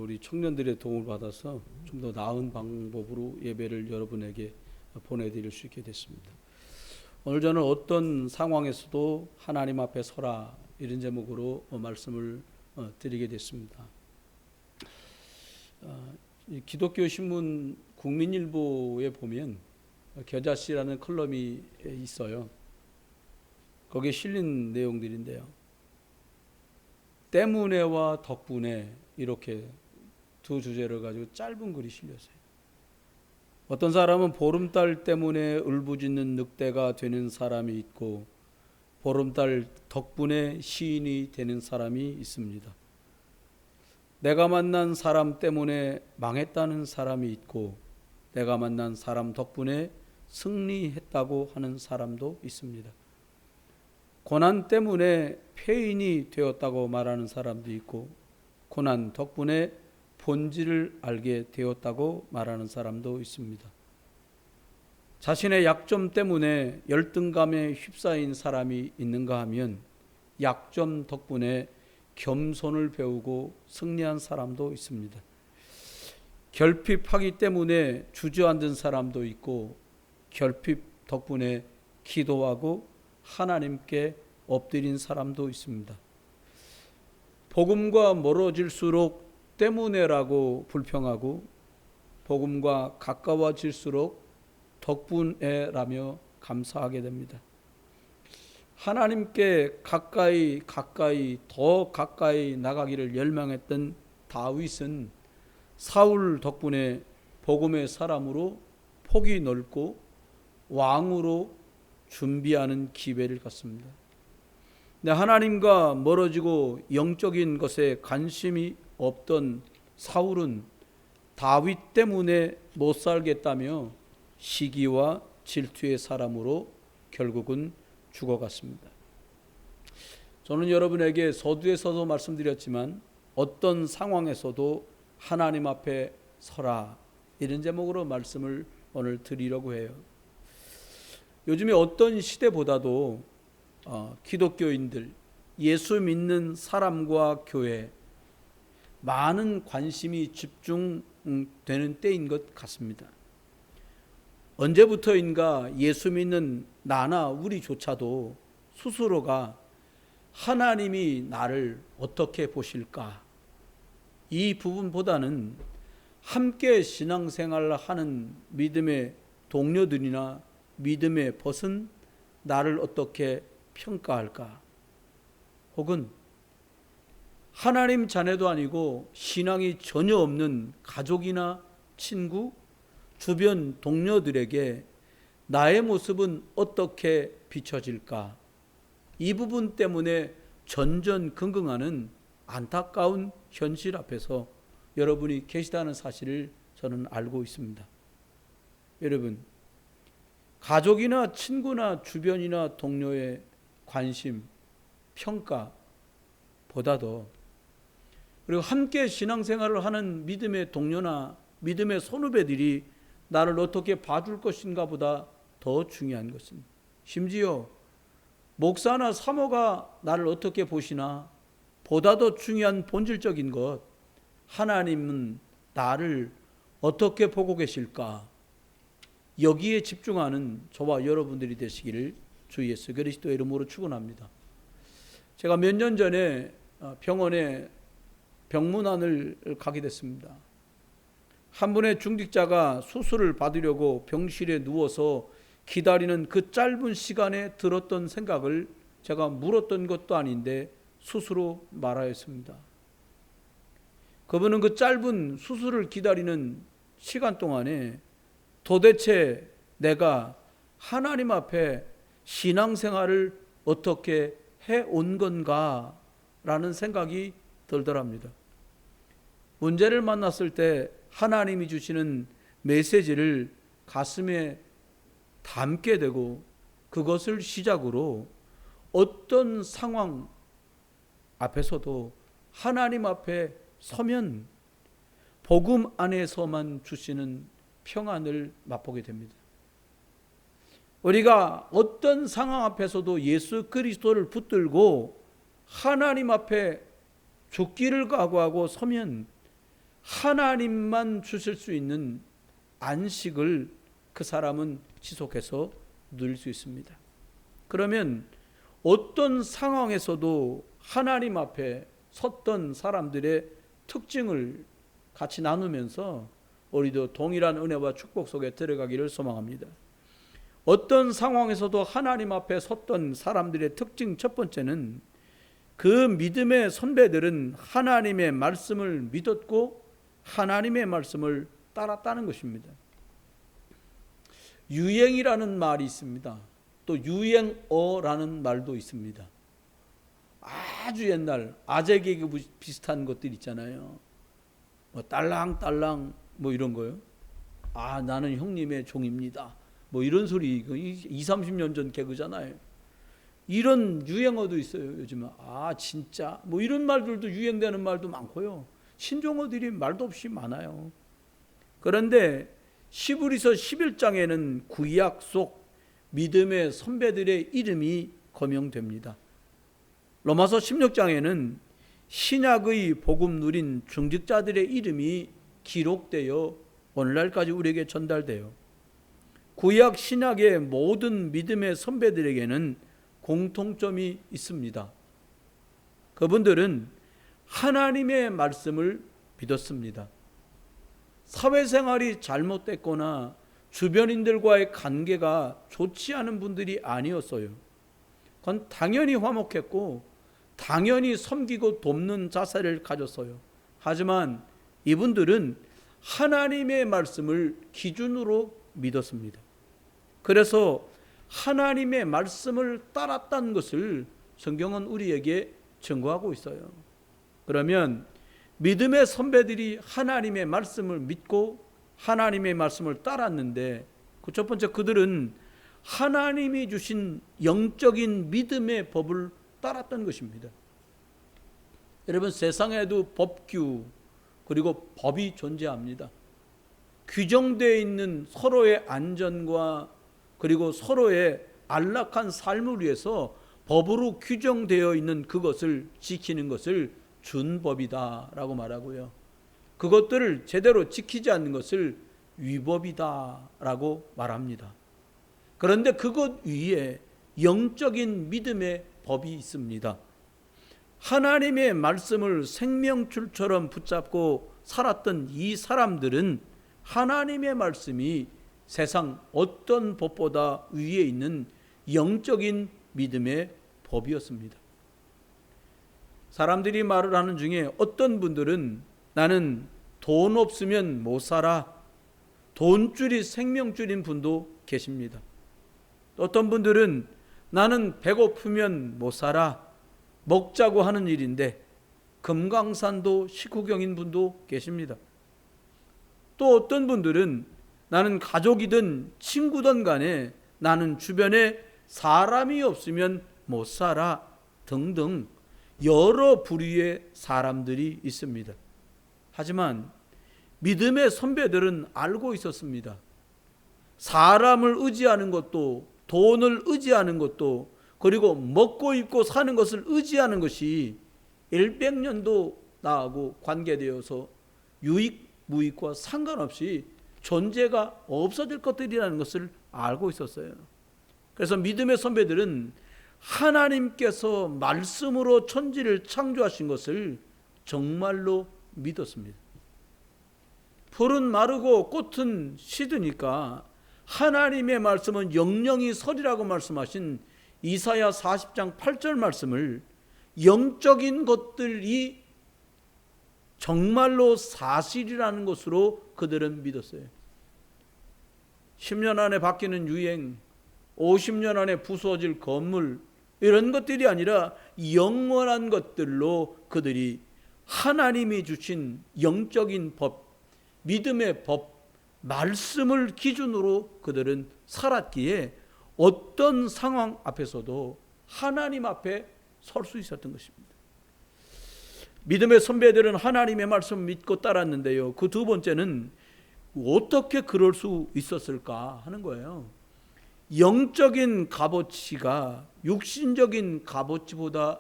우리 청년들의 도움을 받아서 좀 더 나은 방법으로 예배를 여러분에게 보내드릴 수 있게 됐습니다. 오늘 저는 어떤 상황에서도 하나님 앞에 서라 이런 제목으로 말씀을 드리게 됐습니다. 기독교 신문 국민일보에 보면 겨자씨라는 컬럼이 있어요. 거기에 실린 내용들인데요. 때문에와 덕분에 이렇게 두 주제를 가지고 짧은 글이 실렸어요. 어떤 사람은 보름달 때문에 울부짖는 늑대가 되는 사람이 있고 보름달 덕분에 시인이 되는 사람이 있습니다. 내가 만난 사람 때문에 망했다는 사람이 있고 내가 만난 사람 덕분에 승리했다고 하는 사람도 있습니다. 고난 때문에 폐인이 되었다고 말하는 사람도 있고 고난 덕분에 본질을 알게 되었다고 말하는 사람도 있습니다. 자신의 약점 때문에 열등감에 휩싸인 사람이 있는가 하면 약점 덕분에 겸손을 배우고 승리한 사람도 있습니다. 결핍하기 때문에 주저앉은 사람도 있고 결핍 덕분에 기도하고 하나님께 엎드린 사람도 있습니다. 복음과 멀어질수록 때문에라고 불평하고 복음과 가까워질수록 덕분에라며 감사하게 됩니다. 하나님께 가까이 더 가까이 나가기를 열망했던 다윗은 사울 덕분에 복음의 사람으로 폭이 넓고 왕으로 준비하는 기회를 갖습니다. 근데 하나님과 멀어지고 영적인 것에 관심이 없던 사울은 다윗 때문에 못 살겠다며 시기와 질투의 사람으로 결국은 죽어갔습니다. 저는 여러분에게 서두에서도 말씀드렸지만 어떤 상황에서도 하나님 앞에 서라 이런 제목으로 말씀을 오늘 드리려고 해요. 요즘에 어떤 시대보다도 기독교인들, 예수 믿는 사람과 교회 많은 관심이 집중되는 때인 것 같습니다. 언제부터인가 예수 믿는 나나 우리조차도 스스로가 하나님이 나를 어떻게 보실까? 이 부분보다는 함께 신앙생활을 하는 믿음의 동료들이나 믿음의 벗은 나를 어떻게 평가할까? 혹은 하나님 자녀도 아니고 신앙이 전혀 없는 가족이나 친구, 주변 동료들에게 나의 모습은 어떻게 비춰질까? 이 부분 때문에 전전긍긍하는 안타까운 현실 앞에서 여러분이 계시다는 사실을 저는 알고 있습니다. 여러분, 가족이나 친구나 주변이나 동료의 관심, 평가보다도 그리고 함께 신앙생활을 하는 믿음의 동료나 믿음의 선후배들이 나를 어떻게 봐줄 것인가 보다 더 중요한 것은 심지어 목사나 사모가 나를 어떻게 보시나 보다 더 중요한 본질적인 것, 하나님은 나를 어떻게 보고 계실까? 여기에 집중하는 저와 여러분들이 되시기를 주 예수 그리스도의 이름으로 축원합니다. 제가 몇 년 전에 병원에 병문안을 가게 됐습니다. 한 분의 중직자가 수술을 받으려고 병실에 누워서 기다리는 그 짧은 시간에 들었던 생각을 제가 물었던 것도 아닌데 스스로 말하였습니다. 그분은 그 짧은 수술을 기다리는 시간 동안에 도대체 내가 하나님 앞에 신앙생활을 어떻게 해온 건가 라는 생각이 들더랍니다. 문제를 만났을 때 하나님이 주시는 메시지를 가슴에 담게 되고 그것을 시작으로 어떤 상황 앞에서도 하나님 앞에 서면 복음 안에서만 주시는 평안을 맛보게 됩니다. 우리가 어떤 상황 앞에서도 예수 그리스도를 붙들고 하나님 앞에 죽기를 각오하고 서면 하나님만 주실 수 있는 안식을 그 사람은 지속해서 누릴 수 있습니다. 그러면 어떤 상황에서도 하나님 앞에 섰던 사람들의 특징을 같이 나누면서 우리도 동일한 은혜와 축복 속에 들어가기를 소망합니다. 어떤 상황에서도 하나님 앞에 섰던 사람들의 특징 첫 번째는 그 믿음의 선배들은 하나님의 말씀을 믿었고 하나님의 말씀을 따랐다는 것입니다. 유행이라는 말이 있습니다. 또 유행어라는 말도 있습니다. 아주 옛날 아재 개그 비슷한 것들 있잖아요. 뭐 딸랑딸랑 뭐 이런 거요. 아, 나는 형님의 종입니다. 뭐 이런 소리, 20-30년 전 개그잖아요. 이런 유행어도 있어요. 요즘은 아 진짜 뭐 이런 말들도 유행되는 말도 많고요. 신종어들이 말도 없이 많아요. 그런데 히브리서 11장에는 구약 속 믿음의 선배들의 이름이 거명됩니다. 로마서 16장에는 신약의 복음 누린 중직자들의 이름이 기록되어 오늘날까지 우리에게 전달돼요. 구약 신약의 모든 믿음의 선배들에게는 공통점이 있습니다. 그분들은 하나님의 말씀을 믿었습니다. 사회생활이 잘못됐거나 주변인들과의 관계가 좋지 않은 분들이 아니었어요. 그건 당연히 화목했고 당연히 섬기고 돕는 자세를 가졌어요. 하지만 이분들은 하나님의 말씀을 기준으로 믿었습니다. 그래서 하나님의 말씀을 따랐다는 것을 성경은 우리에게 증거하고 있어요. 그러면 믿음의 선배들이 하나님의 말씀을 믿고 하나님의 말씀을 따랐는데 그 첫 번째, 그들은 하나님이 주신 영적인 믿음의 법을 따랐던 것입니다. 여러분, 세상에도 법규 그리고 법이 존재합니다. 규정되어 있는 서로의 안전과 그리고 서로의 안락한 삶을 위해서 법으로 규정되어 있는 그것을 지키는 것을 준법이다라고 말하고요. 그것들을 제대로 지키지 않는 것을 위법이다라고 말합니다. 그런데 그것 위에 영적인 믿음의 법이 있습니다. 하나님의 말씀을 생명줄처럼 붙잡고 살았던 이 사람들은 하나님의 말씀이 세상 어떤 법보다 위에 있는 영적인 믿음의 법이었습니다. 사람들이 말을 하는 중에 어떤 분들은 나는 돈 없으면 못 살아, 돈줄이 생명줄인 분도 계십니다. 어떤 분들은 나는 배고프면 못 살아, 먹자고 하는 일인데 금강산도 식후경인 분도 계십니다. 또 어떤 분들은 나는 가족이든 친구든 간에 나는 주변에 사람이 없으면 못 살아 등등 여러 부류의 사람들이 있습니다. 하지만 믿음의 선배들은 알고 있었습니다. 사람을 의지하는 것도 돈을 의지하는 것도 그리고 먹고 입고 사는 것을 의지하는 것이 일백년도 나하고 관계되어서 유익 무익과 상관없이 존재가 없어질 것들이라는 것을 알고 있었어요. 그래서 믿음의 선배들은 하나님께서 말씀으로 천지를 창조하신 것을 정말로 믿었습니다. 풀은 마르고 꽃은 시드니까 하나님의 말씀은 영영이 서리라고 말씀하신 이사야 40장 8절 말씀을 영적인 것들이 정말로 사실이라는 것으로 그들은 믿었어요. 10년 안에 바뀌는 유행, 50년 안에 부서질 건물, 이런 것들이 아니라 영원한 것들로 그들이 하나님이 주신 영적인 법, 믿음의 법, 말씀을 기준으로 그들은 살았기에 어떤 상황 앞에서도 하나님 앞에 설 수 있었던 것입니다. 믿음의 선배들은 하나님의 말씀을 믿고 따랐는데요. 그 두 번째는 어떻게 그럴 수 있었을까 하는 거예요. 영적인 값어치가 육신적인 값어치보다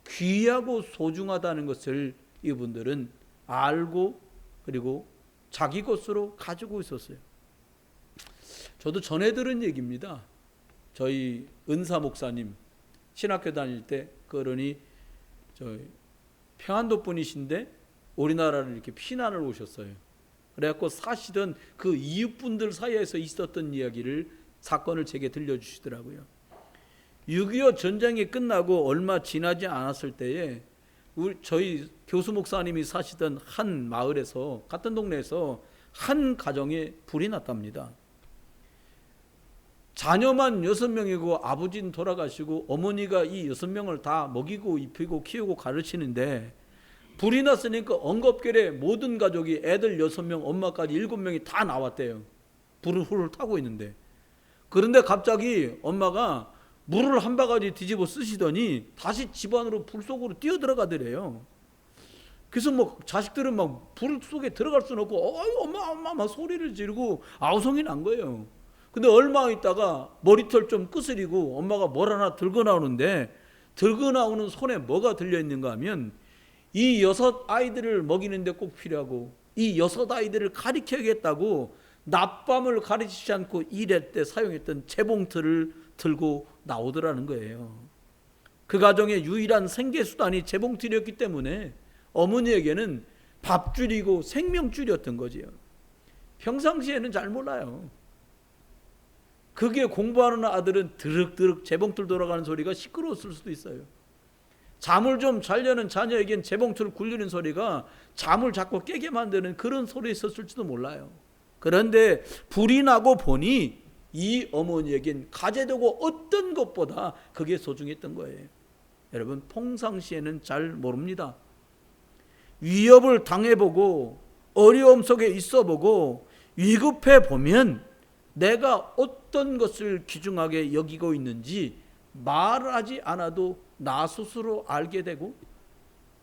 귀하고 소중하다는 것을 이분들은 알고 그리고 자기 것으로 가지고 있었어요. 저도 전해 들은 얘기입니다. 저희 은사 목사님 신학교 다닐 때 그러니 저희 평안도 분이신데 우리나라를 이렇게 피난을 오셨어요. 그래갖고 사실은 그 이웃분들 사이에서 있었던 이야기를 사건을 제게 들려주시더라고요. 6.25 전쟁이 끝나고 얼마 지나지 않았을 때에 저희 교수 목사님이 사시던 한 마을에서 같은 동네에서 한 가정에 불이 났답니다. 자녀만 6명이고 아버지는 돌아가시고 어머니가 이 6명을 다 먹이고 입히고 키우고 가르치는데 불이 났으니까 엉겁결에 모든 가족이 애들 6명 엄마까지 7명이 다 나왔대요. 불을 훌훌 타고 있는데. 그런데 갑자기 엄마가 물을 한 바가지 뒤집어 쓰시더니 다시 집 안으로 불 속으로 뛰어들어가더래요. 그래서 뭐 자식들은 막 불 속에 들어갈 수는 없고 엄마 막 소리를 지르고 아우성이 난 거예요. 근데 얼마 있다가 머리털 좀 끄스리고 엄마가 뭘 하나 들고 나오는데 들고 나오는 손에 뭐가 들려있는가 하면 이 6 아이들을 먹이는데 꼭 필요하고 이 6 아이들을 가리켜야겠다고 낮밤을 가리치지 않고 일할 때 사용했던 재봉틀을 들고 나오더라는 거예요. 그 가정의 유일한 생계수단이 재봉틀이었기 때문에 어머니에게는 밥줄이고 생명줄이었던 거지요. 평상시에는 잘 몰라요. 그게 공부하는 아들은 드륵드륵 재봉틀 돌아가는 소리가 시끄러웠을 수도 있어요. 잠을 좀 자려는 자녀에겐 재봉틀 굴리는 소리가 잠을 자꾸 깨게 만드는 그런 소리 있었을지도 몰라요. 그런데 불이 나고 보니 이 어머니에겐 가제되고 어떤 것보다 그게 소중했던 거예요. 여러분 평상시에는 잘 모릅니다. 위협을 당해보고 어려움 속에 있어보고 위급해 보면 내가 어떤 것을 귀중하게 여기고 있는지 말하지 않아도 나 스스로 알게 되고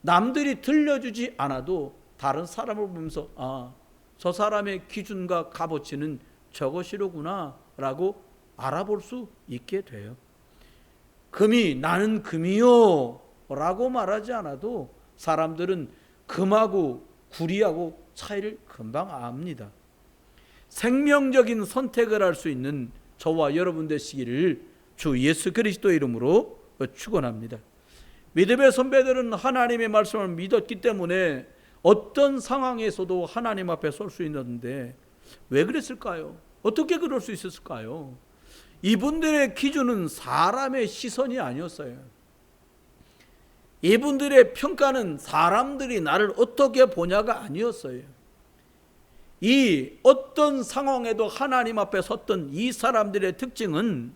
남들이 들려주지 않아도 다른 사람을 보면서 저 사람의 기준과 값어치는 저것이로구나 라고 알아볼 수 있게 돼요. 금이 나는 금이요 라고 말하지 않아도 사람들은 금하고 구리하고 차이를 금방 압니다. 생명적인 선택을 할 수 있는 저와 여러분 되시기를 주 예수 그리스도의 이름으로 축원합니다. 믿음의 선배들은 하나님의 말씀을 믿었기 때문에 어떤 상황에서도 하나님 앞에 설 수 있는데 왜 그랬을까요? 어떻게 그럴 수 있었을까요? 이분들의 기준은 사람의 시선이 아니었어요. 이분들의 평가는 사람들이 나를 어떻게 보냐가 아니었어요. 이 어떤 상황에도 하나님 앞에 섰던 이 사람들의 특징은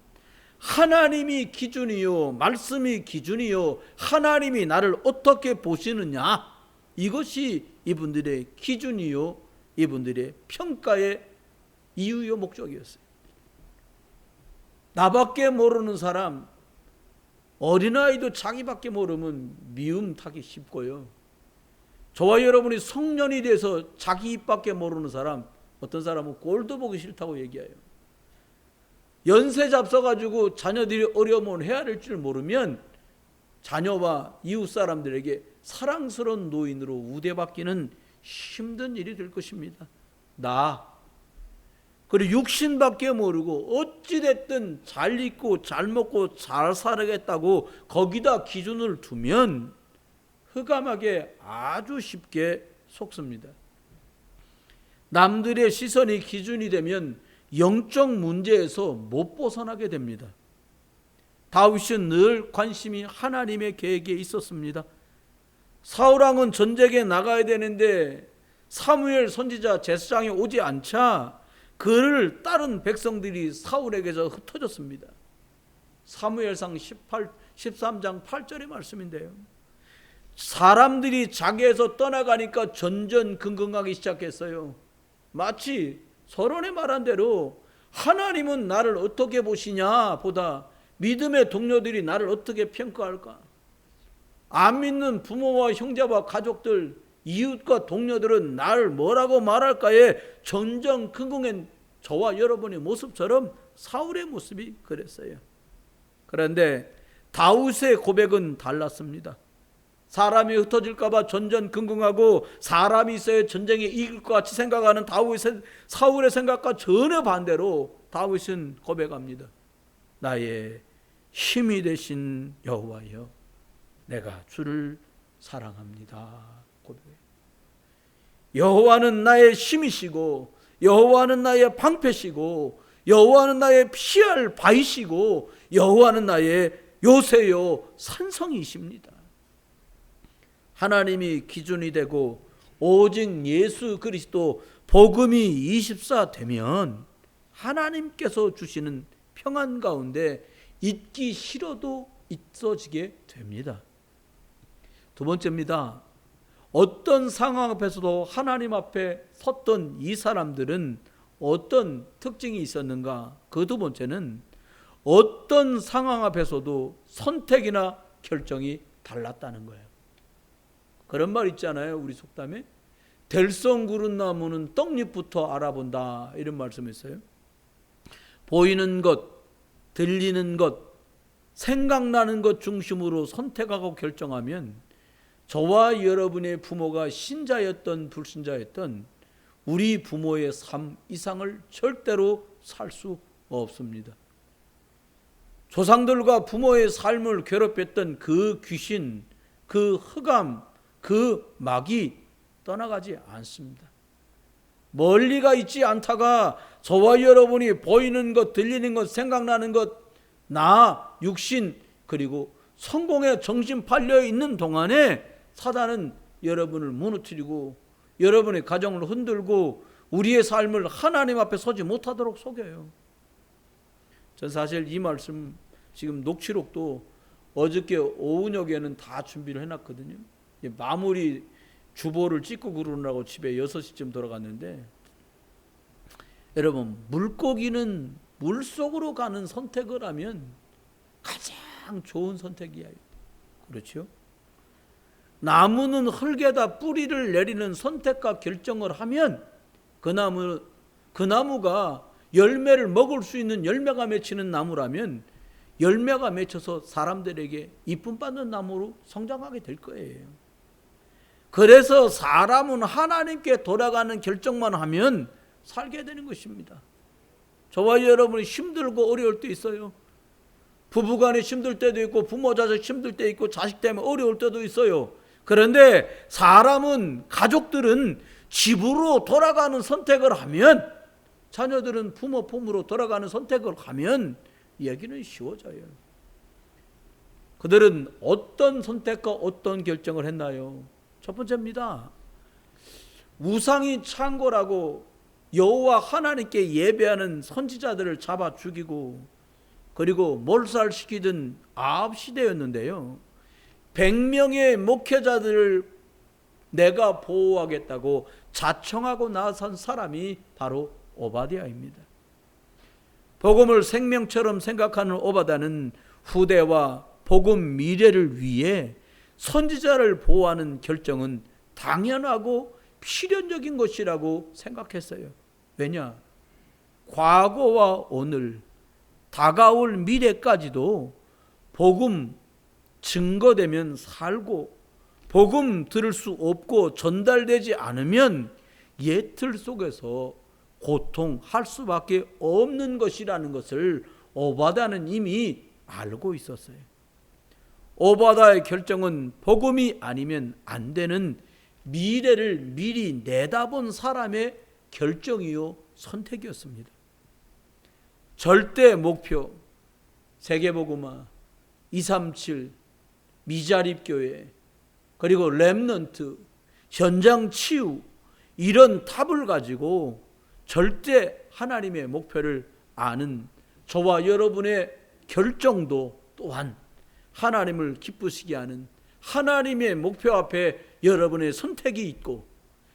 하나님이 기준이요, 말씀이 기준이요, 하나님이 나를 어떻게 보시느냐, 이것이 이분들의 기준이요, 이분들의 평가의 이유요, 목적이었어요. 나밖에 모르는 사람, 어린아이도 자기밖에 모르면 미움 타기 쉽고요. 저와 여러분이 성년이 돼서 자기 입밖에 모르는 사람, 어떤 사람은 꼴도 보기 싫다고 얘기해요. 연세 잡숴가지고 자녀들이 어려움을 헤아릴 줄 모르면 자녀와 이웃 사람들에게 사랑스러운 노인으로 우대받기는 힘든 일이 될 것입니다. 그리고 육신밖에 모르고 어찌됐든 잘 입고 잘 먹고 잘 살아야겠다고 거기다 기준을 두면 흑암하게 아주 쉽게 속습니다. 남들의 시선이 기준이 되면 영적 문제에서 못 벗어나게 됩니다. 다윗은 늘 관심이 하나님의 계획에 있었습니다. 사울왕은 전쟁에 나가야 되는데 사무엘 선지자 제사장이 오지 않자 그를 따른 백성들이 사울에게서 흩어졌습니다. 사무엘상 13장 8절의 말씀인데요. 사람들이 자기에서 떠나가니까 전전긍긍하기 시작했어요. 마치 서론에 말한 대로 하나님은 나를 어떻게 보시냐 보다 믿음의 동료들이 나를 어떻게 평가할까? 안 믿는 부모와 형제와 가족들, 이웃과 동료들은 나를 뭐라고 말할까에 전전긍긍한 저와 여러분의 모습처럼 사울의 모습이 그랬어요. 그런데 다윗의 고백은 달랐습니다. 사람이 흩어질까봐 전전긍긍하고 사람이 있어야 전쟁에 이길 것 같이 생각하는 사울의 생각과 전혀 반대로 다윗은 고백합니다. 나의 힘이 되신 여호와여, 내가 주를 사랑합니다. 고백해요. 여호와는 나의 힘이시고 여호와는 나의 방패시고 여호와는 나의 피할 바위시고 여호와는 나의 요새요 산성이십니다. 하나님이 기준이 되고 오직 예수 그리스도 복음이 24 되면 하나님께서 주시는 평안 가운데 있기 싫어도 있어지게 됩니다. 두 번째입니다. 어떤 상황 앞에서도 하나님 앞에 섰던 이 사람들은 어떤 특징이 있었는가? 그 두 번째는 어떤 상황 앞에서도 선택이나 결정이 달랐다는 거예요. 그런 말 있잖아요. 우리 속담에 될성 구른 나무는 떡잎부터 알아본다, 이런 말씀 있어요. 보이는 것, 들리는 것, 생각나는 것 중심으로 선택하고 결정하면 저와 여러분의 부모가 신자였던 불신자였던 우리 부모의 삶 이상을 절대로 살 수 없습니다. 조상들과 부모의 삶을 괴롭혔던 그 귀신, 그 흑암, 그 마귀 떠나가지 않습니다. 멀리가 있지 않다가 저와 여러분이 보이는 것, 들리는 것, 생각나는 것, 나, 육신, 그리고 성공에 정신 팔려 있는 동안에 사단은 여러분을 무너뜨리고 여러분의 가정을 흔들고 우리의 삶을 하나님 앞에 서지 못하도록 속여요. 전 사실 이 말씀 지금 녹취록도 어저께 오후녁에는 다 준비를 해놨거든요. 마무리 주보를 찍고 그러느라고 집에 6시쯤 돌아갔는데, 여러분, 물고기는 물속으로 가는 선택을 하면 가장 좋은 선택이야. 그렇죠? 나무는 흙에다 뿌리를 내리는 선택과 결정을 하면 그 나무가 열매를 먹을 수 있는 열매가 맺히는 나무라면 열매가 맺혀서 사람들에게 이쁨 받는 나무로 성장하게 될 거예요. 그래서 사람은 하나님께 돌아가는 결정만 하면 살게 되는 것입니다. 저와 여러분이 힘들고 어려울 때 있어요. 부부간에 힘들 때도 있고 부모 자식 힘들 때 있고 자식 때문에 어려울 때도 있어요. 그런데 사람은, 가족들은 집으로 돌아가는 선택을 하면, 자녀들은 부모 품으로 돌아가는 선택을 하면 얘기는 쉬워져요. 그들은 어떤 선택과 어떤 결정을 했나요? 첫 번째입니다. 우상이 창고라고 여호와 하나님께 예배하는 선지자들을 잡아 죽이고 그리고 몰살시키던 아합 시대였는데요. 100명의 목회자들을 내가 보호하겠다고 자청하고 나선 사람이 바로 오바댜입니다. 복음을 생명처럼 생각하는 오바댜는 후대와 복음 미래를 위해 선지자를 보호하는 결정은 당연하고 필연적인 것이라고 생각했어요. 왜냐? 과거와 오늘, 다가올 미래까지도 복음 증거되면 살고, 복음 들을 수 없고 전달되지 않으면 예틀 속에서 고통할 수밖에 없는 것이라는 것을 오바댜는 이미 알고 있었어요. 오바댜의 결정은 복음이 아니면 안 되는 미래를 미리 내다본 사람의 결정이요 선택이었습니다. 절대 목표, 세계복음화, 237, 미자립교회, 그리고 렘넌트, 현장 치유, 이런 탑을 가지고 절대 하나님의 목표를 아는 저와 여러분의 결정도 또한 하나님을 기쁘시게 하는 하나님의 목표 앞에 여러분의 선택이 있고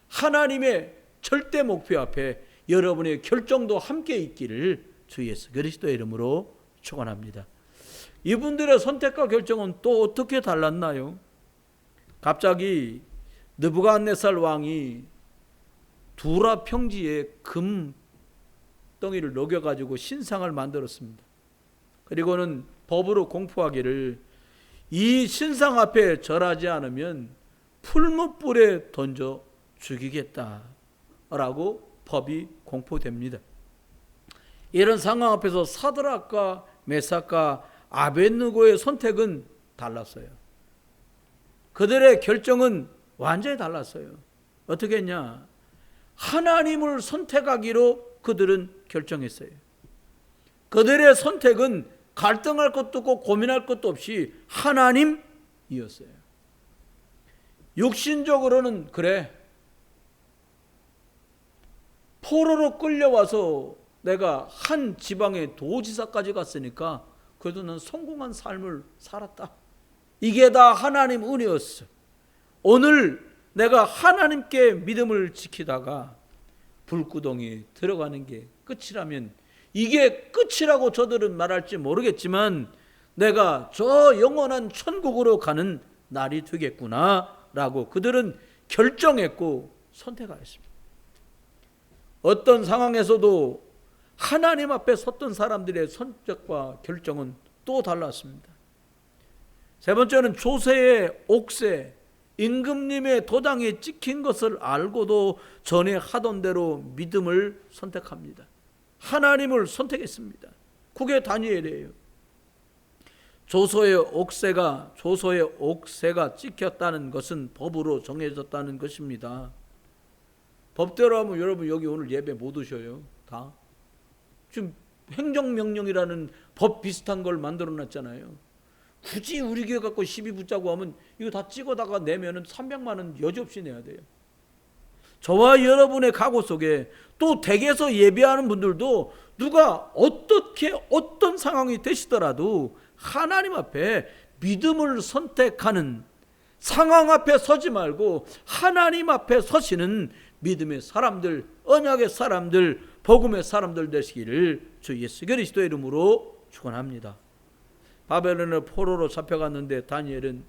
하나님의 절대 목표 앞에 여러분의 결정도 함께 있기를 주 예수 그리스도의 이름으로 축원합니다. 이분들의 선택과 결정은 또 어떻게 달랐나요? 갑자기 느부갓네살 왕이 두라 평지에 금 덩이를 녹여가지고 신상을 만들었습니다. 그리고는 법으로 공포하기를 이 신상 앞에 절하지 않으면 풀무불에 던져 죽이겠다라고 법이 공포됩니다. 이런 상황 앞에서 사드락과 메삭과 아벳느고의 선택은 달랐어요. 그들의 결정은 완전히 달랐어요. 어떻게 했냐? 하나님을 선택하기로 그들은 결정했어요. 그들의 선택은 갈등할 것도 없고 고민할 것도 없이 하나님이었어요. 육신적으로는 그래, 포로로 끌려와서 내가 한 지방의 도지사까지 갔으니까 그래도 난 성공한 삶을 살았다. 이게 다 하나님 은혜였어. 오늘 내가 하나님께 믿음을 지키다가 불구덩이에 들어가는 게 끝이라면, 이게 끝이라고 저들은 말할지 모르겠지만 내가 저 영원한 천국으로 가는 날이 되겠구나 라고 그들은 결정했고 선택하였습니다. 어떤 상황에서도 하나님 앞에 섰던 사람들의 선택과 결정은 또 달랐습니다. 세 번째는 조세의 옥새, 임금님의 도장에 찍힌 것을 알고도 전에 하던 대로 믿음을 선택합니다. 하나님을 선택했습니다. 그게 다니엘이에요. 조서의 옥새가 찍혔다는 것은 법으로 정해졌다는 것입니다. 법대로 하면 여러분 여기 오늘 예배 못 오셔요. 다. 지금 행정명령이라는 법 비슷한 걸 만들어 놨잖아요. 굳이 우리 교회 갖고 시비 붙자고 하면 이거 다 찍어다가 내면은 300만 원 여지없이 내야 돼요. 저와 여러분의 각오 속에 또 댁에서 예배하는 분들도 누가 어떻게 어떤 상황이 되시더라도 하나님 앞에 믿음을 선택하는, 상황 앞에 서지 말고 하나님 앞에 서시는 믿음의 사람들, 언약의 사람들, 복음의 사람들 되시기를 주 예수 그리스도의 이름으로 축원합니다. 바벨론의 포로로 잡혀갔는데 다니엘은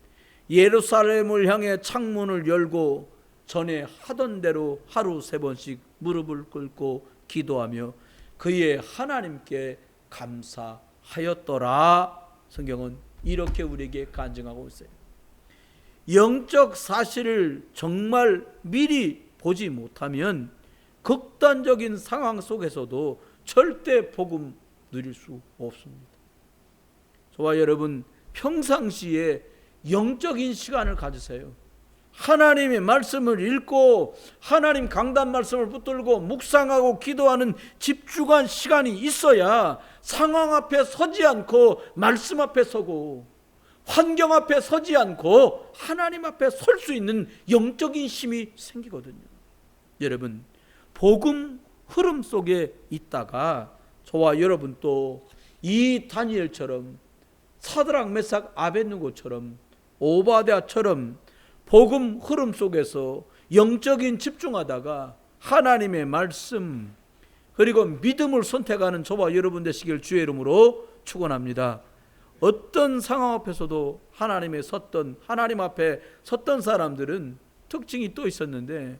예루살렘을 향해 창문을 열고 전에 하던 대로 하루 3번씩 무릎을 꿇고 기도하며 그의 하나님께 감사하였더라. 성경은 이렇게 우리에게 간증하고 있어요. 영적 사실을 정말 미리 보지 못하면 극단적인 상황 속에서도 절대 복음 누릴 수 없습니다. 저와 여러분 평상시에 영적인 시간을 가지세요. 하나님의 말씀을 읽고 하나님 강단 말씀을 붙들고 묵상하고 기도하는 집중한 시간이 있어야 상황 앞에 서지 않고 말씀 앞에 서고 환경 앞에 서지 않고 하나님 앞에 설 수 있는 영적인 힘이 생기거든요. 여러분 복음 흐름 속에 있다가 저와 여러분 또 이 다니엘처럼 사드락 메삭 아벳느고처럼 오바댜처럼 복음 흐름 속에서 영적인 집중하다가 하나님의 말씀 그리고 믿음을 선택하는 저와 여러분 되시길 주의 이름으로 축원합니다. 어떤 상황 앞에서도 하나님 앞에 섰던 사람들은 특징이 또 있었는데,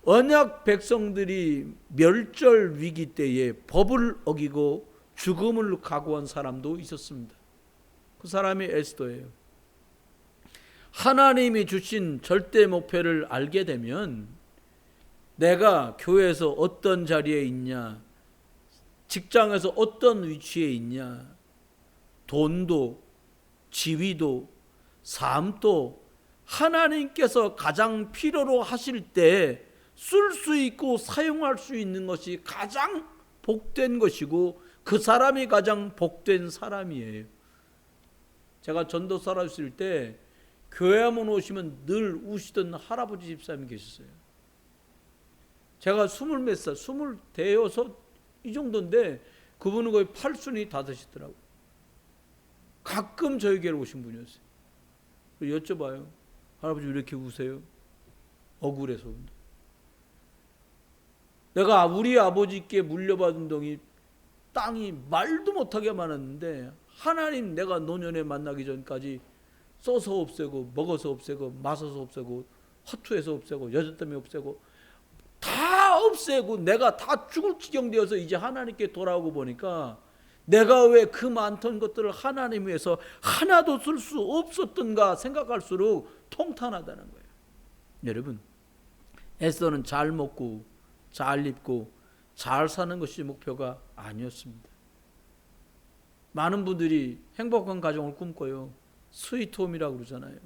언약 백성들이 멸절 위기 때에 법을 어기고 죽음을 각오한 사람도 있었습니다. 그 사람이 에스더예요. 하나님이 주신 절대 목표를 알게 되면 내가 교회에서 어떤 자리에 있냐, 직장에서 어떤 위치에 있냐, 돈도 지위도 삶도 하나님께서 가장 필요로 하실 때 쓸 수 있고 사용할 수 있는 것이 가장 복된 것이고 그 사람이 가장 복된 사람이에요. 제가 전도사로 있을 때 교회 한번 오시면 늘 우시던 할아버지 집사님이 계셨어요. 제가 20대여섯 이 정도인데 그분은 거의 8순이 다 되시더라고요. 가끔 저에게 오신 분이었어요. 여쭤봐요. 할아버지 왜 이렇게 우세요? 억울해서. 내가 우리 아버지께 물려받은 땅이 말도 못하게 많았는데 하나님 내가 노년에 만나기 전까지 써서 없애고 먹어서 없애고 마셔서 없애고 허투해서 없애고 여자 때문에 없애고 다 없애고 내가 다 죽을 지경 되어서 이제 하나님께 돌아오고 보니까 내가 왜 그 많던 것들을 하나님 위해서 하나도 쓸 수 없었던가 생각할수록 통탄하다는 거예요. 여러분, 에스더는 잘 먹고 잘 입고 잘 사는 것이 목표가 아니었습니다. 많은 분들이 행복한 가정을 꿈꿔요. 스위트홈이라고 그러잖아요.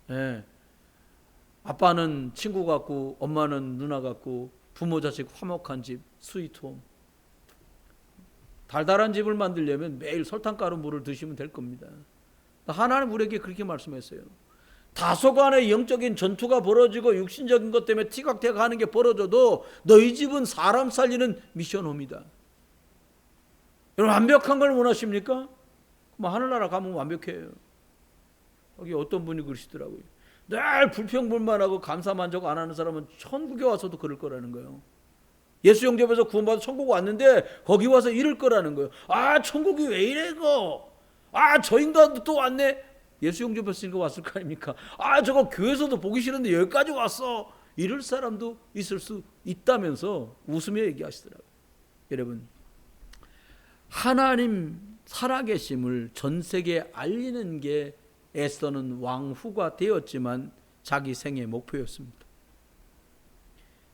예. 아빠는 친구 같고 엄마는 누나 같고 부모 자식 화목한 집, 스위트홈. 달달한 집을 만들려면 매일 설탕가루 물을 드시면 될 겁니다. 하나님 우리에게 그렇게 말씀했어요. 다소간의 영적인 전투가 벌어지고 육신적인 것 때문에 티격태격 하는 게 벌어져도 너희 집은 사람 살리는 미션홈이다. 여러분, 완벽한 걸 원하십니까? 그럼 하늘나라 가면 완벽해요. 여기 어떤 분이 그러시더라고요. 늘 불평불만하고 감사만족 안 하는 사람은 천국에 와서도 그럴 거라는 거예요. 예수 영접해서 구원받아 천국 왔는데 거기 와서 이럴 거라는 거예요. 아, 천국이 왜 이래 이거. 아, 저 인간도 또 왔네. 예수 영접했으니까 왔을 거 아닙니까? 아, 저거 교회에서도 보기 싫은데 여기까지 왔어. 이럴 사람도 있을 수 있다면서 웃으며 얘기하시더라고요. 여러분, 하나님 살아계심을 전 세계에 알리는 게 에스더는 왕후가 되었지만 자기 생의 목표였습니다.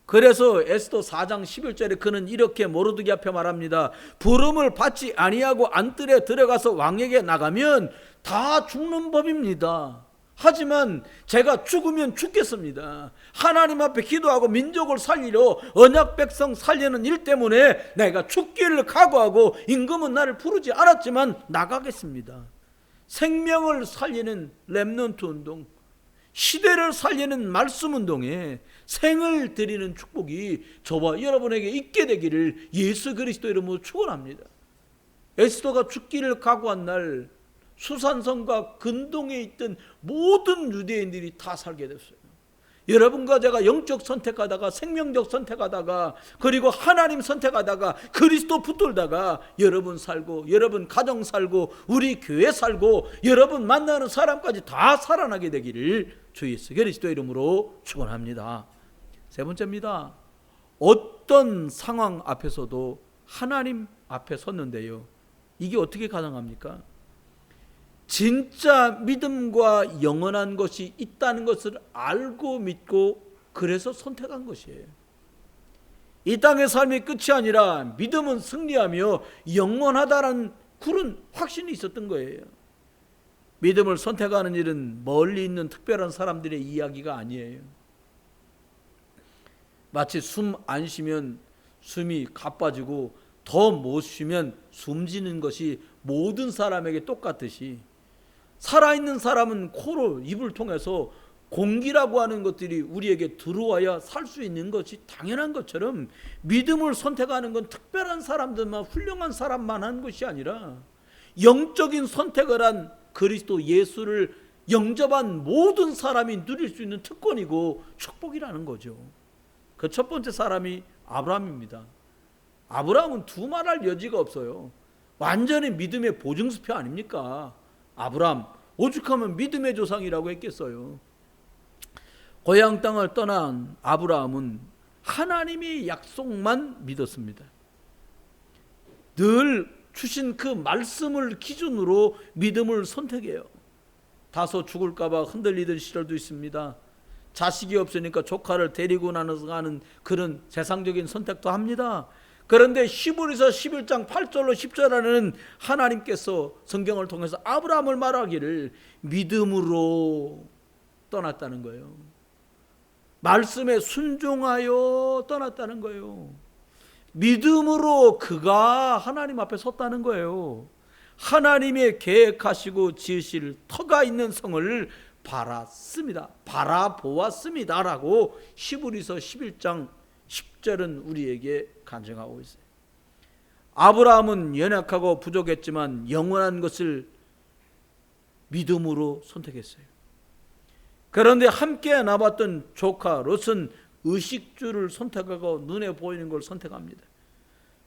그래서 에스더 4장 11절에 그는 이렇게 모르드게 앞에 말합니다. 부름을 받지 아니하고 안뜰에 들어가서 왕에게 나가면 다 죽는 법입니다. 하지만 제가 죽으면 죽겠습니다. 하나님 앞에 기도하고 민족을 살리려 언약 백성 살리는 일 때문에 내가 죽기를 각오하고 임금은 나를 부르지 않았지만 나가겠습니다. 생명을 살리는 렘넌트 운동, 시대를 살리는 말씀 운동에 생을 드리는 축복이 저와 여러분에게 있게 되기를 예수 그리스도 이름으로 축원합니다. 에스더가 죽기를 각오한 날 수산성과 근동에 있던 모든 유대인들이 다 살게 됐어요. 여러분과 제가 영적 선택하다가 생명적 선택하다가 그리고 하나님 선택하다가 그리스도 붙들다가 여러분 살고 여러분 가정 살고 우리 교회 살고 여러분 만나는 사람까지 다 살아나게 되기를 주 예수 그리스도 이름으로 축원합니다. 세 번째입니다. 어떤 상황 앞에서도 하나님 앞에 섰는데요. 이게 어떻게 가능합니까? 진짜 믿음과 영원한 것이 있다는 것을 알고 믿고 그래서 선택한 것이에요. 이 땅의 삶이 끝이 아니라 믿음은 승리하며 영원하다는 그런 확신이 있었던 거예요. 믿음을 선택하는 일은 멀리 있는 특별한 사람들의 이야기가 아니에요. 마치 숨 안 쉬면 숨이 가빠지고 더 못 쉬면 숨지는 것이 모든 사람에게 똑같듯이 살아있는 사람은 코로 입을 통해서 공기라고 하는 것들이 우리에게 들어와야 살 수 있는 것이 당연한 것처럼 믿음을 선택하는 건 특별한 사람들만 훌륭한 사람만 한 것이 아니라 영적인 선택을 한 그리스도 예수를 영접한 모든 사람이 누릴 수 있는 특권이고 축복이라는 거죠. 그 첫 번째 사람이 아브라함입니다. 아브라함은 두말할 여지가 없어요. 완전히 믿음의 보증수표 아닙니까? 아브라함, 오죽하면 믿음의 조상이라고 했겠어요. 고향 땅을 떠난 아브라함은 하나님의 약속만 믿었습니다. 늘 주신 그 말씀을 기준으로 믿음을 선택해요. 다소 죽을까 봐 흔들리던 시절도 있습니다. 자식이 없으니까 조카를 데리고 나가는 그런 세상적인 선택도 합니다. 그런데 히브리서 11장 8절로 10절에는 하나님께서 성경을 통해서 아브라함을 말하기를 믿음으로 떠났다는 거예요. 말씀에 순종하여 떠났다는 거예요. 믿음으로 그가 하나님 앞에 섰다는 거예요. 하나님의 계획하시고 지으실 터가 있는 성을 바라보았습니다라고 히브리서 11장 10절은 우리에게 간증하고 있어요. 아브라함은 연약하고 부족했지만 영원한 것을 믿음으로 선택했어요. 그런데 함께 남았던 조카 롯은 의식주를 선택하고 눈에 보이는 걸 선택합니다.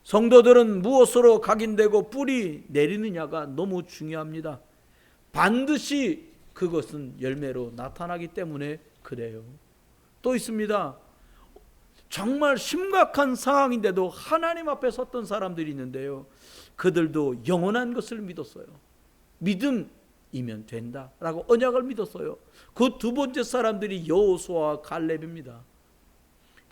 성도들은 무엇으로 각인되고 뿌리 내리느냐가 너무 중요합니다. 반드시 그것은 열매로 나타나기 때문에 그래요. 또 있습니다. 정말 심각한 상황인데도 하나님 앞에 섰던 사람들이 있는데요. 그들도 영원한 것을 믿었어요. 믿음이면 된다라고 언약을 믿었어요. 그 두 번째 사람들이 여호수아와 갈렙입니다.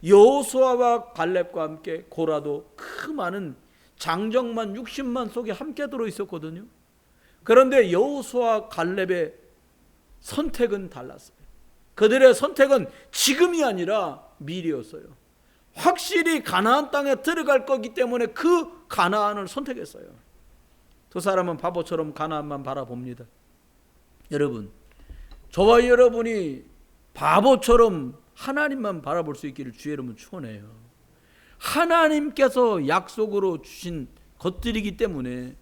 여호수아와 갈렙과 함께 고라도 그 많은 장정만 60만 속에 함께 들어 있었거든요. 그런데 여호수아 갈렙의 선택은 달랐어요. 그들의 선택은 지금이 아니라 미래였어요. 확실히 가나안 땅에 들어갈 거기 때문에 그 가나안을 선택했어요. 두 사람은 바보처럼 가나안만 바라봅니다. 여러분, 저와 여러분이 바보처럼 하나님만 바라볼 수 있기를 주의 이름으로 축원해요. 하나님께서 약속으로 주신 것들이기 때문에,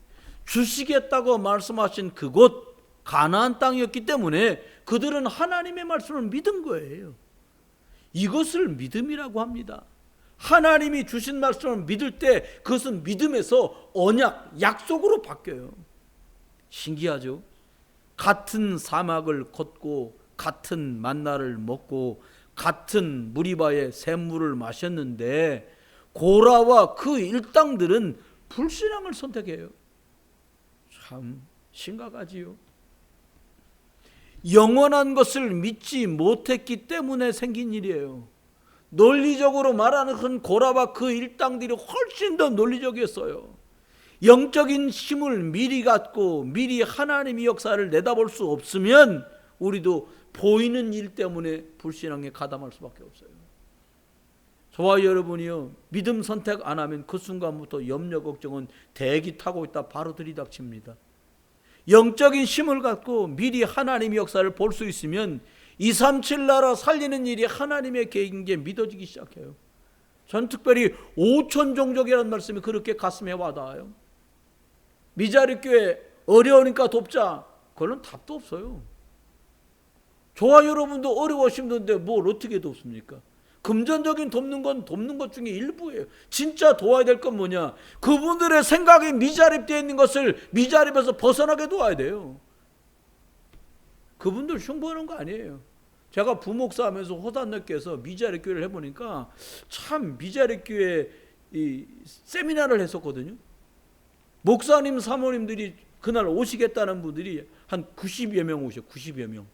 주시겠다고 말씀하신 그곳 가나안 땅이었기 때문에 그들은 하나님의 말씀을 믿은 거예요. 이것을 믿음이라고 합니다. 하나님이 주신 말씀을 믿을 때 그것은 믿음에서 언약, 약속으로 바뀌어요. 신기하죠? 같은 사막을 걷고 같은 만나를 먹고 같은 무리바의 샘물을 마셨는데 고라와 그 일당들은 불신앙을 선택해요. 참 심각하지요. 영원한 것을 믿지 못했기 때문에 생긴 일이에요. 논리적으로 말하는 고라와 그 일당들이 훨씬 더 논리적이었어요. 영적인 힘을 미리 갖고 미리 하나님의 역사를 내다볼 수 없으면 우리도 보이는 일 때문에 불신앙에 가담할 수밖에 없어요. 저와 여러분이요, 믿음 선택 안 하면 그 순간부터 염려 걱정은 대기 타고 있다 바로 들이닥칩니다. 영적인 힘을 갖고 미리 하나님의 역사를 볼 수 있으면 237 나라 살리는 일이 하나님의 계획인 게 믿어지기 시작해요. 전 특별히 5천 종족이라는 말씀이 그렇게 가슴에 와닿아요. 미자립 교회 어려우니까 돕자, 그건 답도 없어요. 저와 여러분도 어려우시는데 뭘 어떻게 돕습니까? 금전적인 돕는 건 돕는 것 중에 일부예요. 진짜 도와야 될 건 뭐냐? 그분들의 생각에 미자립되어 있는 것을 미자립에서 벗어나게 도와야 돼요. 그분들 흉보하는 거 아니에요. 제가 부목사 하면서 호단역교에서 미자립 교회를 해보니까 참 미자립 교회 세미나를 했었거든요. 목사님 사모님들이 그날 오시겠다는 분들이 한 90여 명 오셔요. 90여 명.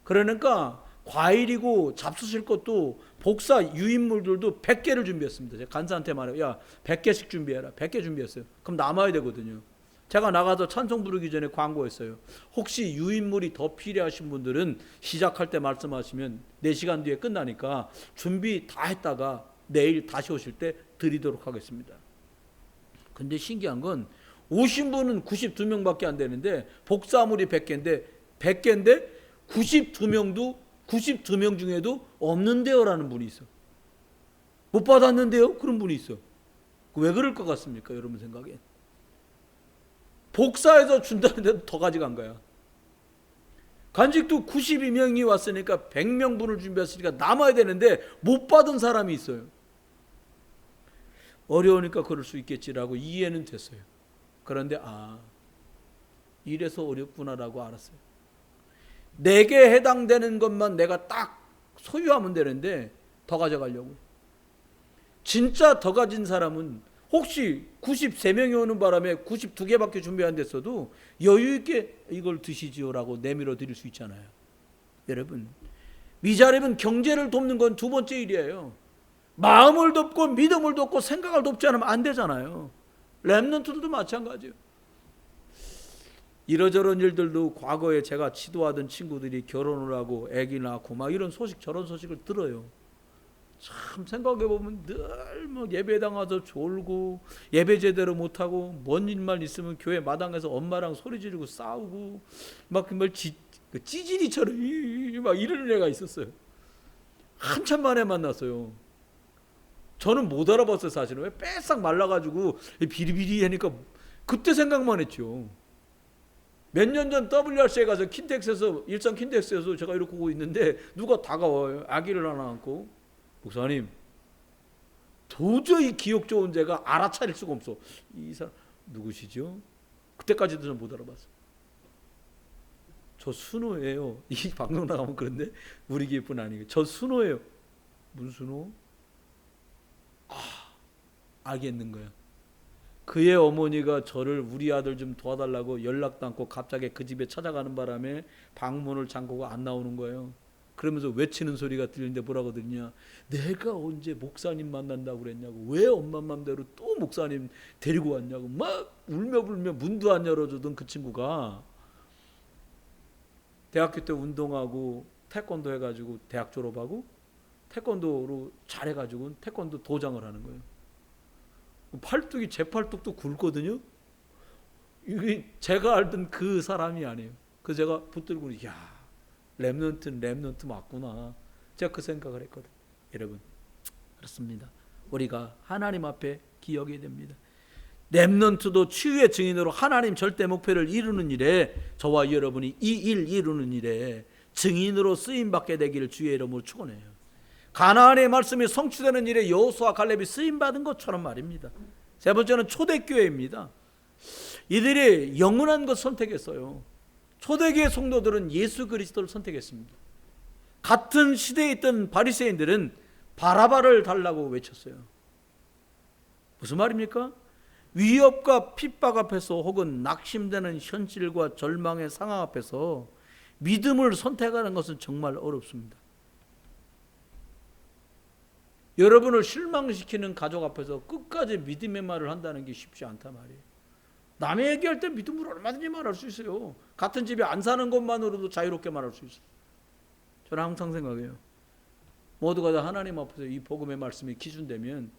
그러니까 과일이고 잡수실 것도 복사 유인물들도 100개를 준비했습니다. 제가 간사한테 말해요. 야, 100개씩 준비해라. 100개 준비했어요. 그럼 남아야 되거든요. 제가 나가서 찬송 부르기 전에 광고했어요. 혹시 유인물이 더 필요하신 분들은 시작할 때 말씀하시면 4시간 뒤에 끝나니까 준비 다 했다가 내일 다시 오실 때 드리도록 하겠습니다. 근데 신기한 건 오신 분은 92명밖에 안 되는데 복사물이 100개인데 92명 중에도 없는데요라는 분이 있어. 못 받았는데요? 그런 분이 있어. 왜 그럴 것 같습니까? 여러분 생각에. 복사해서 준다는데 더 가져간 거야. 간직도 92명이 왔으니까 100명분을 준비했으니까 남아야 되는데 못 받은 사람이 있어요. 어려우니까 그럴 수 있겠지라고 이해는 됐어요. 그런데 이래서 어렵구나라고 알았어요. 내게 해당되는 것만 내가 딱 소유하면 되는데 더 가져가려고. 진짜 더 가진 사람은 혹시 93명이 오는 바람에 92개밖에 준비 안 됐어도 여유 있게 이걸 드시지요라고 내밀어 드릴 수 있잖아요. 여러분, 미자립은 경제를 돕는 건 두 번째 일이에요. 마음을 돕고 믿음을 돕고 생각을 돕지 않으면 안 되잖아요. 렘넌트들도 마찬가지예요. 이러저런 일들도 과거에 제가 지도하던 친구들이 결혼을 하고 아기 낳고 막 이런 소식, 저런 소식을 들어요. 참 생각해보면 늘 뭐 예배당 와서 졸고 예배 제대로 못하고 뭔 일만 있으면 교회 마당에서 엄마랑 소리 지르고 싸우고 막 찌질이처럼 막 이러는 애가 있었어요. 한참 만에 만났어요. 저는 못 알아봤어요. 사실은. 왜 빼싹 말라가지고 비리비리 하니까 그때 생각만 했죠. 몇 년 전 WRC에 가서 일산 킨텍스에서 제가 이렇게 오고 있는데 누가 다가와요. 아기를 하나 안고. 목사님, 도저히 기억 좋은 제가 알아차릴 수가 없어. 이 사람 누구시죠? 그때까지도 저는 못 알아봤어요. 저 순호예요. 이 방송 나가면 그런데 우리 교회뿐 아니고 저 순호예요. 무슨 순호? 알겠는 거야. 그의 어머니가 저를 우리 아들 좀 도와달라고 연락도 않고 갑자기 그 집에 찾아가는 바람에 방문을 잠그고 안 나오는 거예요. 그러면서 외치는 소리가 들리는데 뭐라거든요. 내가 언제 목사님 만난다고 그랬냐고, 왜 엄마 맘대로 또 목사님 데리고 왔냐고 막 울며 불며 문도 안 열어주던 그 친구가 대학교 때 운동하고 태권도 해가지고 대학 졸업하고 태권도로 잘해가지고 태권도 도장을 하는 거예요. 팔뚝이 제 팔뚝도 굵거든요. 이게 제가 알던 그 사람이 아니에요. 그래서 제가 붙들고 야, 렘넌트 맞구나. 제가 그 생각을 했거든. 여러분, 그렇습니다. 우리가 하나님 앞에 기억해야 됩니다. 렘넌트도 치유의 증인으로 하나님 절대 목표를 이루는 일에, 저와 여러분이 이 일 이루는 일에 증인으로 쓰임받게 되기를 주의 이름으로 축원해요. 가나안의 말씀이 성취되는 일에 여호수아 갈렙이 쓰임받은 것처럼 말입니다. 세 번째는 초대교회입니다. 이들이 영원한 것 선택했어요. 초대교회 성도들은 예수 그리스도를 선택했습니다. 같은 시대에 있던 바리새인들은 바라바를 달라고 외쳤어요. 무슨 말입니까? 위협과 핍박 앞에서 혹은 낙심되는 현실과 절망의 상황 앞에서 믿음을 선택하는 것은 정말 어렵습니다. 여러분을 실망시키는 가족 앞에서 끝까지 믿음의 말을 한다는 게 쉽지 않단 말이에요. 남의 얘기할 때 믿음으로 얼마든지 말할 수 있어요. 같은 집에 안 사는 것만으로도 자유롭게 말할 수 있어요. 저는 항상 생각해요. 모두가 다 하나님 앞에서 이 복음의 말씀이 기준되면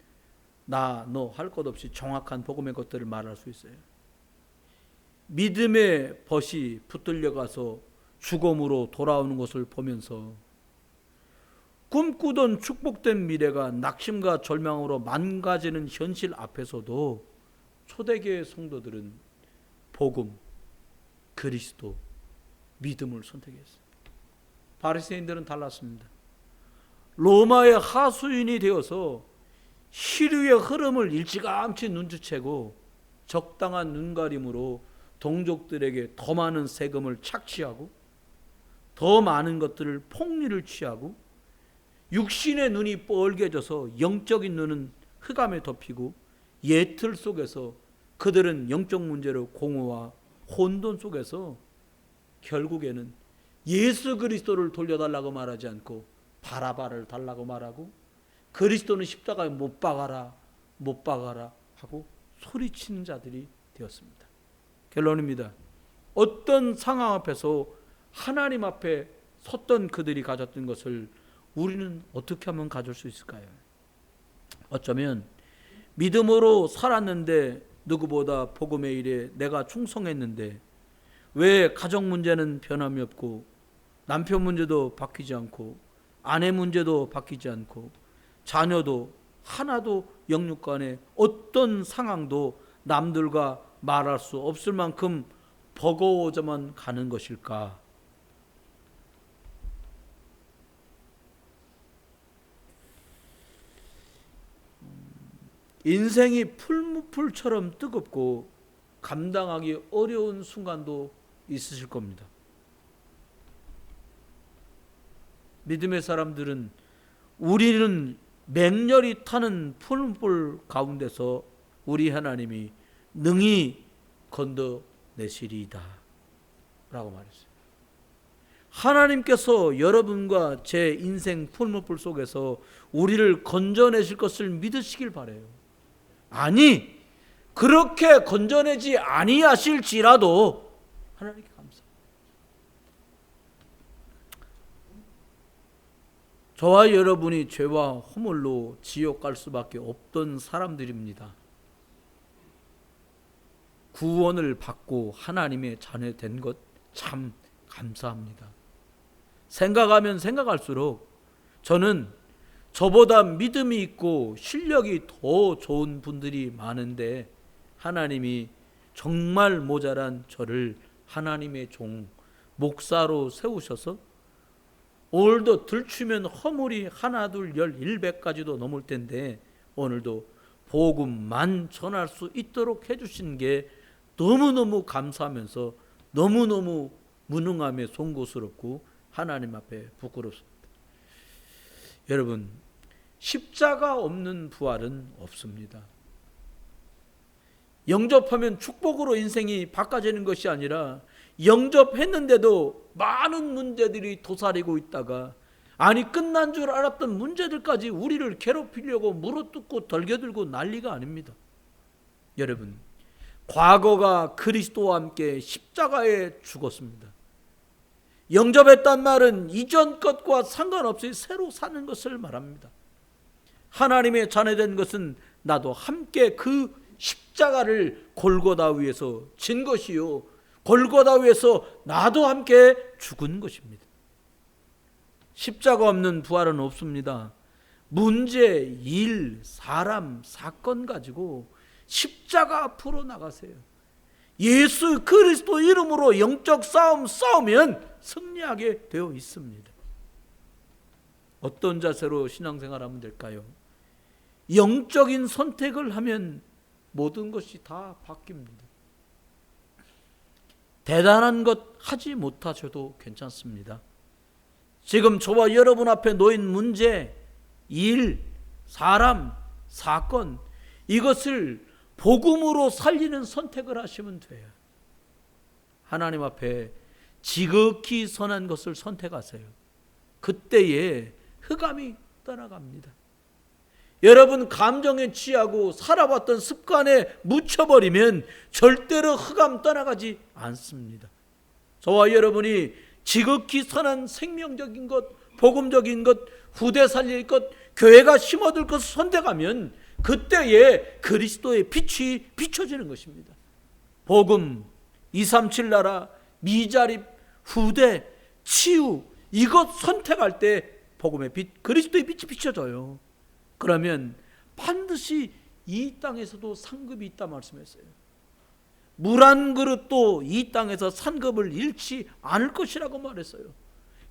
나, 너 할 것 없이 정확한 복음의 것들을 말할 수 있어요. 믿음의 벗이 붙들려가서 죽음으로 돌아오는 것을 보면서 꿈꾸던 축복된 미래가 낙심과 절망으로 망가지는 현실 앞에서도 초대교회 성도들은 복음, 그리스도, 믿음을 선택했어요. 바리새인들은 달랐습니다. 로마의 하수인이 되어서 시류의 흐름을 일찌감치 눈치채고 적당한 눈가림으로 동족들에게 더 많은 세금을 착취하고 더 많은 것들을 폭리를 취하고 육신의 눈이 뻘개져서 영적인 눈은 흑암에 덮이고 예틀 속에서 그들은 영적 문제로 공허와 혼돈 속에서 결국에는 예수 그리스도를 돌려달라고 말하지 않고 바라바를 달라고 말하고 그리스도는 십자가에 못 박아라 하고 소리치는 자들이 되었습니다. 결론입니다. 어떤 상황 앞에서 하나님 앞에 섰던 그들이 가졌던 것을 우리는 어떻게 하면 가질 수 있을까요? 어쩌면 믿음으로 살았는데 누구보다 복음의 일에 내가 충성했는데 왜 가정 문제는 변함이 없고 남편 문제도 바뀌지 않고 아내 문제도 바뀌지 않고 자녀도 하나도 영육간에 어떤 상황도 남들과 말할 수 없을 만큼 버거워져만 가는 것일까? 인생이 풀무풀처럼 뜨겁고 감당하기 어려운 순간도 있으실 겁니다. 믿음의 사람들은 우리는 맹렬히 타는 풀무풀 가운데서 우리 하나님이 능히 건져내시리이다 라고 말했어요. 하나님께서 여러분과 제 인생 풀무풀 속에서 우리를 건져내실 것을 믿으시길 바라요. 아니 그렇게 건져내지 아니하실지라도 하나님께 감사합니다. 저와 여러분이 죄와 허물로 지옥 갈 수밖에 없던 사람들입니다. 구원을 받고 하나님의 자녀 된 것 참 감사합니다. 생각하면 생각할수록 저는 저보다 믿음이 있고 실력이 더 좋은 분들이 많은데 하나님이 정말 모자란 저를 하나님의 종 목사로 세우셔서 오늘도 들추면 허물이 하나 둘 열 100가지도 넘을 텐데 오늘도 복음만 전할 수 있도록 해주신 게 너무너무 감사하면서 너무너무 무능함에 송구스럽고 하나님 앞에 부끄럽습니다. 여러분, 십자가 없는 부활은 없습니다. 영접하면 축복으로 인생이 바꿔지는 것이 아니라 영접했는데도 많은 문제들이 도사리고 있다가 아니 끝난 줄 알았던 문제들까지 우리를 괴롭히려고 물어뜯고 덜겨들고 난리가 아닙니다. 여러분, 과거가 그리스도와 함께 십자가에 죽었습니다. 영접했단 말은 이전 것과 상관없이 새로 사는 것을 말합니다. 하나님의 자녀된 것은 나도 함께 그 십자가를 골고다 위에서 진 것이요, 골고다 위에서 나도 함께 죽은 것입니다. 십자가 없는 부활은 없습니다. 문제, 일, 사람, 사건 가지고 십자가 앞으로 나가세요. 예수 그리스도 이름으로 영적 싸움 싸우면 승리하게 되어 있습니다. 어떤 자세로 신앙생활하면 될까요? 영적인 선택을 하면 모든 것이 다 바뀝니다. 대단한 것 하지 못하셔도 괜찮습니다. 지금 저와 여러분 앞에 놓인 문제, 일, 사람, 사건, 이것을 복음으로 살리는 선택을 하시면 돼요. 하나님 앞에 지극히 선한 것을 선택하세요. 그때에 흑암이 떠나갑니다. 여러분 감정에 취하고 살아왔던 습관에 묻혀버리면 절대로 흑암 떠나가지 않습니다. 저와 여러분이 지극히 선한 생명적인 것, 복음적인 것, 후대 살릴 것, 교회가 심어둘 것을 선택하면 그때에 그리스도의 빛이 비춰지는 것입니다. 복음, 237 나라, 미자립, 후대, 치유, 이것 선택할 때 복음의 빛, 그리스도의 빛이 비춰져요. 그러면 반드시 이 땅에서도 상급이 있다 말씀했어요. 물 한 그릇도 이 땅에서 상급을 잃지 않을 것이라고 말했어요.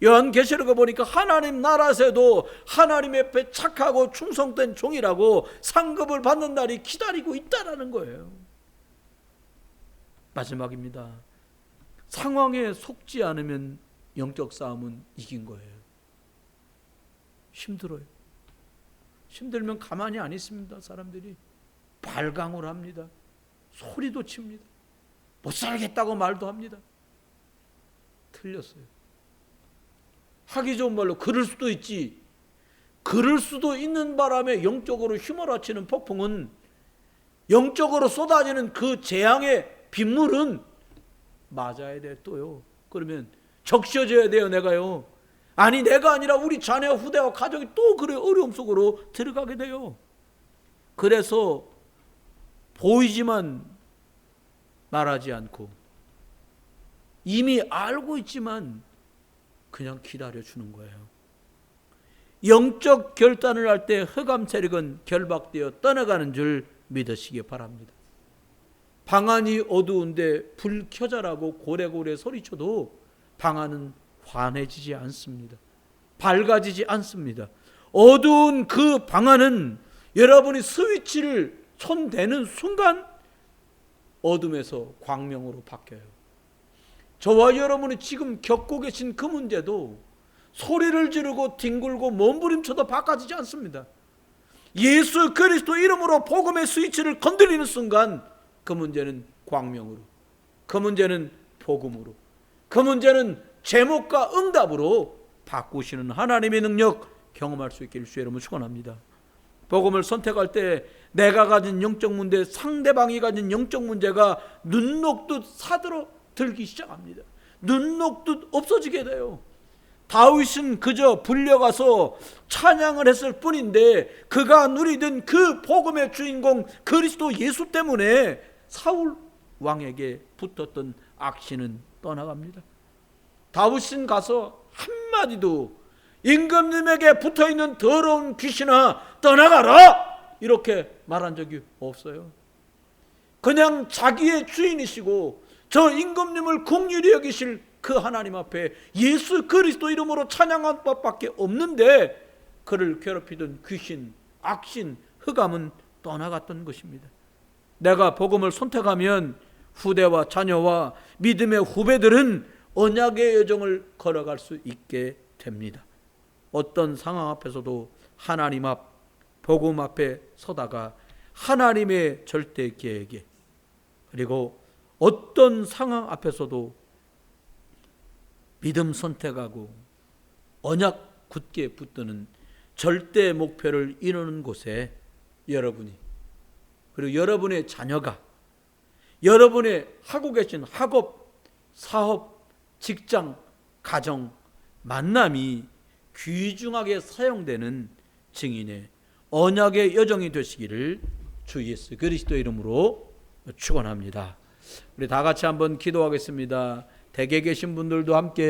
요한계시록에 보니까 하나님 나라에서도 하나님 앞에 착하고 충성된 종이라고 상급을 받는 날이 기다리고 있다라는 거예요. 마지막입니다. 상황에 속지 않으면 영적 싸움은 이긴 거예요. 힘들어요. 힘들면 가만히 안 있습니다. 사람들이 발광을 합니다. 소리도 칩니다. 못 살겠다고 말도 합니다. 틀렸어요. 하기 좋은 말로 그럴 수도 있지. 그럴 수도 있는 바람에 영적으로 휘몰아치는 폭풍은, 영적으로 쏟아지는 그 재앙의 빗물은 맞아야 돼 또요. 그러면 적셔져야 돼요. 내가요. 아니 내가 아니라 우리 자녀 후대와 가족이 또 그래 어려움 속으로 들어가게 돼요. 그래서 보이지만 말하지 않고 이미 알고 있지만 그냥 기다려주는 거예요. 영적 결단을 할 때 흑암 세력은 결박되어 떠나가는 줄 믿으시기 바랍니다. 방안이 어두운데 불 켜자라고 고래고래 소리쳐도 방안은 환해지지 않습니다. 밝아지지 않습니다. 어두운 그 방안은 여러분이 스위치를 손대는 순간 어둠에서 광명으로 바뀌어요. 저와 여러분이 지금 겪고 계신 그 문제도 소리를 지르고 뒹굴고 몸부림쳐도 바꿔지지 않습니다. 예수 그리스도 이름으로 복음의 스위치를 건드리는 순간 그 문제는 광명으로, 그 문제는 복음으로, 그 문제는 제목과 응답으로 바꾸시는 하나님의 능력 경험할 수 있기를 주의 이름으로 축원합니다. 복음을 선택할 때 내가 가진 영적 문제, 상대방이 가진 영적 문제가 눈 녹듯 사들어 들기 시작합니다. 눈 녹듯 없어지게 돼요. 다윗은 그저 불려가서 찬양을 했을 뿐인데 그가 누리던 그 복음의 주인공 그리스도 예수 때문에 사울 왕에게 붙었던 악신은 떠나갑니다. 다윗은 가서 한마디도 임금님에게 붙어있는 더러운 귀신아 떠나가라 이렇게 말한 적이 없어요. 그냥 자기의 주인이시고 저 임금님을 긍휼히 여기실 그 하나님 앞에 예수 그리스도 이름으로 찬양한 것밖에 없는데 그를 괴롭히던 귀신, 악신, 흑암은 떠나갔던 것입니다. 내가 복음을 선택하면 후대와 자녀와 믿음의 후배들은 언약의 여정을 걸어갈 수 있게 됩니다. 어떤 상황 앞에서도 하나님 앞, 복음 앞에 서다가 하나님의 절대 계획에 그리고 어떤 상황 앞에서도 믿음 선택하고 언약 굳게 붙드는 절대 목표를 이루는 곳에 여러분이, 그리고 여러분의 자녀가, 여러분의 하고 계신 학업, 사업, 직장, 가정, 만남이 귀중하게 사용되는 증인의 언약의 여정이 되시기를 주 예수 그리스도 이름으로 축원합니다. 우리 다 같이 한번 기도하겠습니다. 댁에 계신 분들도 함께